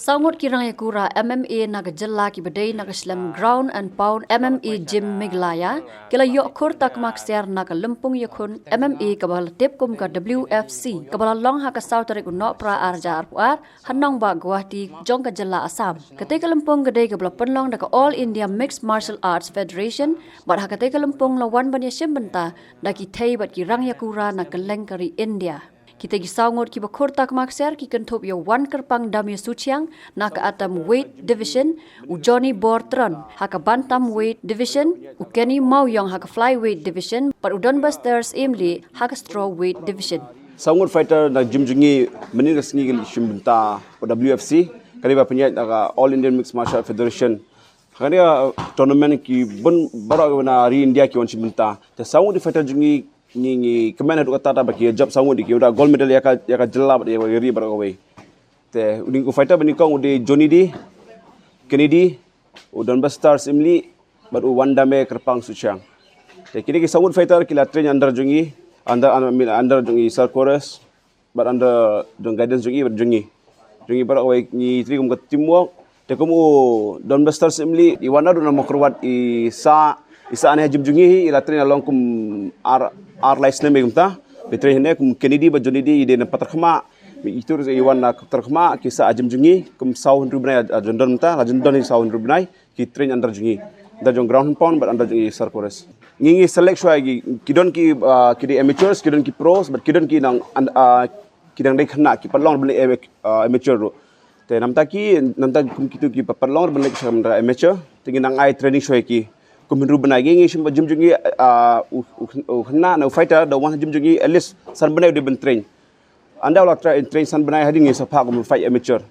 Sangut kirang yakura MMA naga jella ki badai naga slam ground and pound MMA gym Meglaya kila yok kur tak maksiar naga lempung yakun MMA kabal tip kum ka WFC kabal long ha ka South Tarik unok pra arja arpuat hanong ba Guwahati jong ka jella Assam ketika lempung gede kabal penlong daga All India Mixed Martial Arts Federation bat ha ketika lempung lawan banya simbenta daki thai bat kirang yakura naga lengkari India. Kita gisangot ki bakur tak maksar ki kentup ya wan kerpang damya suciang nak atam weight division u Johnny Bortron haka bantam weight division u Kenny Mauyong haka flyweight division par u Donbusters Imli haka strawweight division. Sangot fighter na gym jungi menir singi shimbenta WFC kali ba penyat All Indian Mixed Martial Arts Federation. Kali tournament ki bon barak na ri India ki wan shimbenta. Ta sangot fighter jungi ni kemen hadu kata bagi job sangut diki udah gold medal ya ka jelab dia geri barawai te uding ku fighter bani kong udah Johnny D Kennedy Donbusters Imli baru Wandame Kerpang Suciang te kini ki sangut fighter kila train under jungi under jungi Sir Chorus but under dong guidance jungi barawai ni tri kum teamwork te kum Donbusters Imli di wana do na makrwat isa ane jim jungi ila train along kum ar license me gumta betre hene kum Kennedy ba Johnny D ide na patarkhma itu iwan na patarkhma kisa ajim jungi kum saun rubnai ajondon mta ajondon ni saun rubnai ki train under jungi da jong ground pound but under jungi Sarkores ngingi select shwa gi kidon ki kidi amateurs kidon ki pros but kidon ki nang kidang dai khna ki palong beli amateur ro te namta kum kitu ki palong beli amateur tingi nang ai training shwa ki kumenru benagi ngi shimba jim jungi khna na fighter da wan jim jungi at least san benai de ben train anda la train san benai hading ngi sapa kum fight amateur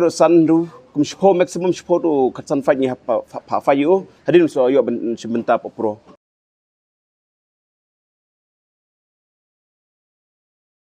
san ru kum show maximum show to khatsan fight ngi ha fight yo hadin so yo ben shimbenta pro